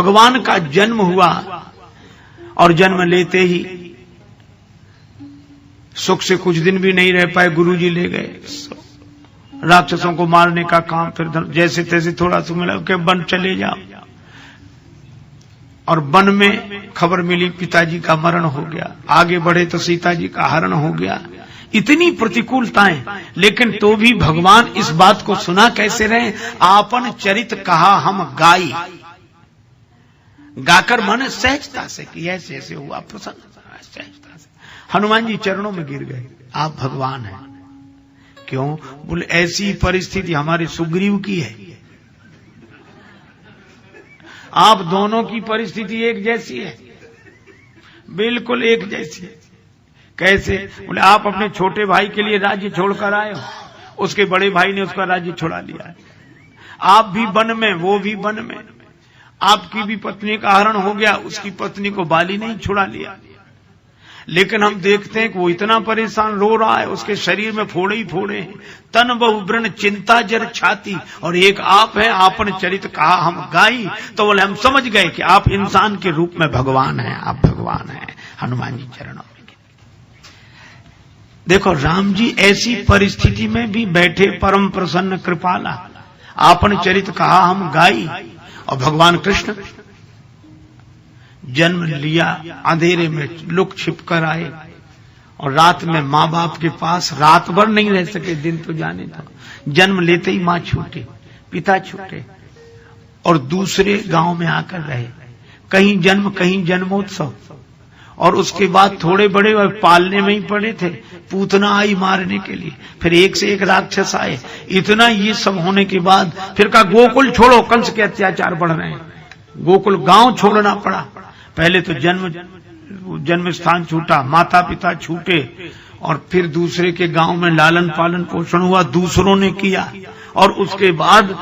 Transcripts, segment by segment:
भगवान का जन्म हुआ और जन्म लेते ही सुख से कुछ दिन भी नहीं रह पाए, गुरुजी ले गए राक्षसों को मारने का काम। फिर जैसे तैसे थोड़ा सा मिला कि वन चले जाओ, और वन में खबर मिली पिताजी का मरण हो गया। आगे बढ़े तो सीता जी का हरण हो गया। इतनी प्रतिकूलताएं, लेकिन तो भी भगवान इस बात को सुना कैसे रहे, आपन चरित कहा हम गाई। गाकर मन सहजता से कि ऐसे ऐसे हुआ, प्रसन्नता सहजता से हनुमान जी चरणों में गिर गए। आप भगवान हैं। क्यों? बोले ऐसी परिस्थिति हमारे सुग्रीव की है। आप दोनों की परिस्थिति एक जैसी है, बिल्कुल एक जैसी है। कैसे? बोले आप अपने छोटे भाई के लिए राज्य छोड़कर आए हो, उसके बड़े भाई ने उसका राज्य छुड़ा लिया है। आप भी वन में, वो भी वन में। आपकी भी पत्नी का हरण हो गया, उसकी पत्नी को बाली नहीं छुड़ा लिया। लेकिन हम देखते हैं कि वो इतना परेशान रो रहा है, उसके शरीर में फोड़े ही फोड़े हैं। तन बहु व्रण चिंता जर छाती, और एक आप हैं, आपन चरित कहा हम गाई। तो बोले हम समझ गए कि आप इंसान के रूप में भगवान हैं, आप भगवान हैं। हनुमान जी चरणों में देखो, राम जी ऐसी परिस्थिति में भी बैठे परम प्रसन्न कृपाला, आपन चरित कहा हम गाई। और भगवान कृष्ण जन्म लिया, अंधेरे में लुक छिप कर आए, और रात में माँ बाप के पास रात भर नहीं रह सके, दिन तो जाने दो। जन्म लेते ही माँ छूटे, पिता छूटे, और दूसरे गांव में आकर रहे। कहीं जन्म, कहीं जन्मोत्सव। और उसके बाद थोड़े बड़े और पालने में ही पड़े थे। पूतना आई मारने के लिए, फिर एक से एक राक्षस आए। इतना ये सब होने के बाद फिर कहा गोकुल छोड़ो, कंस के अत्याचार बढ़ रहे हैं। गोकुल गांव छोड़ना पड़ा। पहले तो जन्म स्थान छूटा, माता पिता छूटे, और फिर दूसरे के गांव में लालन पालन पोषण हुआ, दूसरों ने किया। और उसके बाद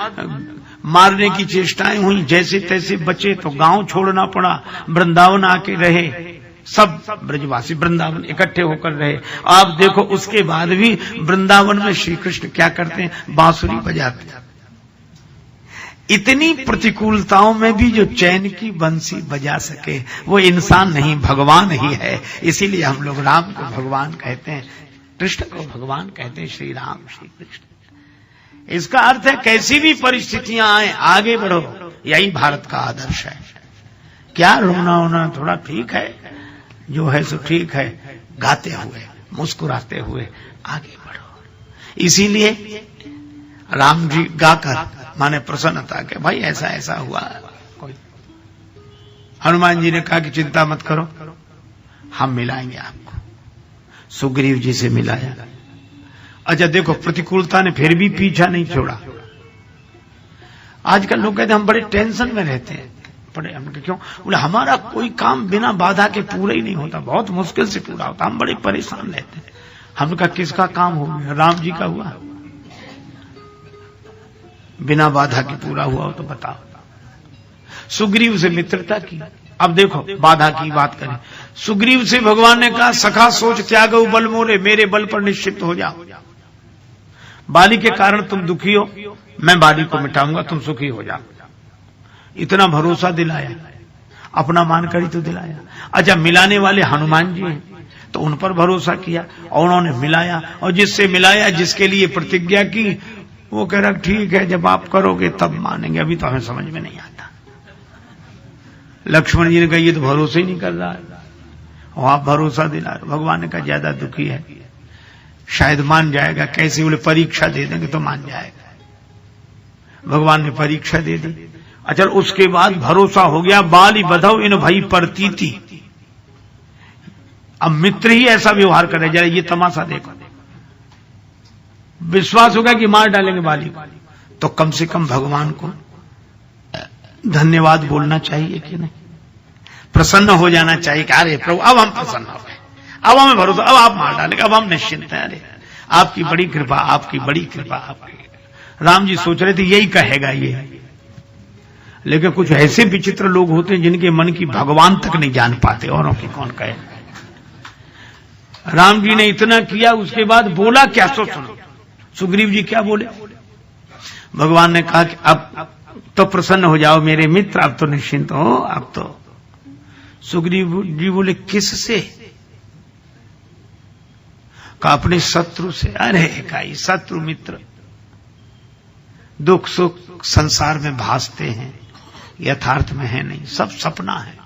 मारने की चेष्टाएं हुई, जैसे तैसे बचे तो गांव छोड़ना पड़ा। वृंदावन आके रहे, सब ब्रजवासी वृंदावन इकट्ठे होकर रहे। आप देखो उसके बाद भी वृंदावन में श्री कृष्ण क्या करते हैं, बांसुरी बजाते हैं। इतनी प्रतिकूलताओं में भी जो चैन की बंसी बजा सके वो इंसान नहीं, भगवान ही है। इसीलिए हम लोग राम को भगवान कहते हैं, कृष्ण को भगवान कहते हैं, श्री राम श्री कृष्ण। इसका अर्थ है कैसी भी परिस्थितियां आए आगे बढ़ो, यही भारत का आदर्श है। क्या रोना होना, थोड़ा ठीक है, जो है सो ठीक है, गाते हुए मुस्कुराते हुए आगे बढ़ो। इसीलिए राम जी गाकर माने प्रसन्नता के भाई ऐसा ऐसा हुआ। कोई हनुमान जी ने कहा कि चिंता मत करो, हम मिलाएंगे आपको। सुग्रीव जी से मिलाया। अच्छा देखो, प्रतिकूलता ने फिर भी पीछा नहीं छोड़ा। आजकल लोग कहते हैं हम बड़े टेंशन में रहते हैं, बड़े। हम क्यों? बोले हमारा कोई काम बिना बाधा के पूरा ही नहीं होता, बहुत मुश्किल से पूरा होता, हम बड़े परेशान रहते हैं। हमने कहा किसका काम हो गया? राम जी का हुआ, बिना बाधा के पूरा हुआ हो तो बताओ। सुग्रीव से मित्रता की। अब देखो बाधा की बात करें, सुग्रीव से भगवान ने कहा सखा सोच त्यागो बल मोरे, मेरे बल पर निश्चित हो जाओ। बाली के कारण तुम दुखी हो, मैं बाली को मिटाऊंगा, तुम सुखी हो जाओ। इतना भरोसा दिलाया, अपना मानकर ही तो दिलाया। अच्छा मिलाने वाले हनुमान जी हैं, तो उन पर भरोसा किया और उन्होंने मिलाया। और जिससे मिलाया, जिसके लिए प्रतिज्ञा की, वो कह रहा ठीक है जब आप करोगे तब मानेंगे, अभी तो हमें समझ में नहीं आता। लक्ष्मण जी ने कहा ये तो भरोसा ही नहीं कर रहा है, और आप भरोसा दिला रहे। भगवान ने कहा ज्यादा दुखी है, शायद मान जाएगा। कैसे? बोले परीक्षा दे देंगे तो मान जाएगा। भगवान ने परीक्षा दे दी। अच्छा उसके बाद भरोसा हो गया, बाली बधव इन भई परतीति। अब मित्र ही ऐसा व्यवहार करे, जरा ये तमाशा देखो। विश्वास होगा कि मार डालेंगे बाली को, तो कम से कम भगवान को धन्यवाद बोलना चाहिए कि नहीं? प्रसन्न हो जाना चाहिए कि अरे प्रभु अब हम प्रसन्न हो गए, अब हमें भरोसा, अब आप मार डालेंगे, अब हम निश्चिंत हैं। अरे आपकी बड़ी कृपा, आपकी बड़ी कृपा, आपकी। राम जी सोच रहे थे यही कहेगा ये, लेकिन कुछ ऐसे विचित्र लोग होते हैं जिनके मन की भगवान तक नहीं जान पाते, औरों की कौन कहे। राम जी ने इतना किया, उसके बाद बोला क्या? सो सुनो सुग्रीव जी क्या बोले। भगवान ने कहा कि अब तो प्रसन्न हो जाओ मेरे मित्र, अब तो निश्चिंत हो। अब तो सुग्रीव जी बोले किससे? का अपने शत्रु से। अरे काई शत्रु मित्र दुख सुख संसार में भासते हैं, यथार्थ में है नहीं, सब सपना है।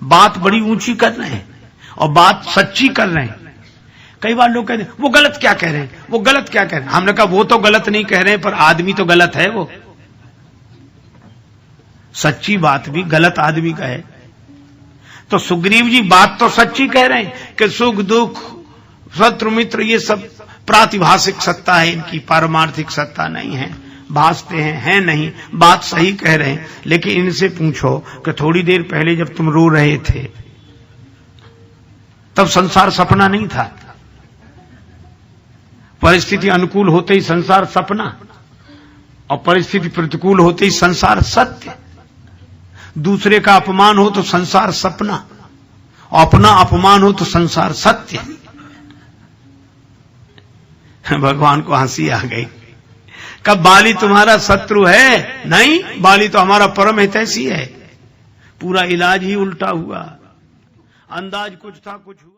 बात बड़ी ऊंची कर रहे हैं और बात सच्ची कर रहे हैं। कई बार लोग कहते हैं वो गलत क्या कह रहे हैं, वो गलत क्या कह रहे हैं। हमने कहा वो तो गलत नहीं कह रहे हैं, पर आदमी तो गलत है। वो सच्ची बात भी गलत आदमी का है। तो सुग्रीव जी बात तो सच्ची कह रहे हैं कि सुख दुख शत्रु मित्र ये सब प्रातिभाषिक सत्ता है, इनकी पारमार्थिक सत्ता नहीं है, भासते हैं नहीं, बात सही कह रहे हैं। लेकिन इनसे पूछो कि थोड़ी देर पहले जब तुम रो रहे थे तब संसार सपना नहीं था? परिस्थिति अनुकूल होते ही संसार सपना, और परिस्थिति प्रतिकूल होते ही संसार सत्य। दूसरे का अपमान हो तो संसार सपना, और अपना अपमान हो तो संसार सत्य। भगवान को हंसी आ गई। कब बाली तुम्हारा शत्रु है? नहीं, बाली तो हमारा परम हितैषी है। पूरा इलाज ही उल्टा हुआ, अंदाज कुछ था कुछ हुआ।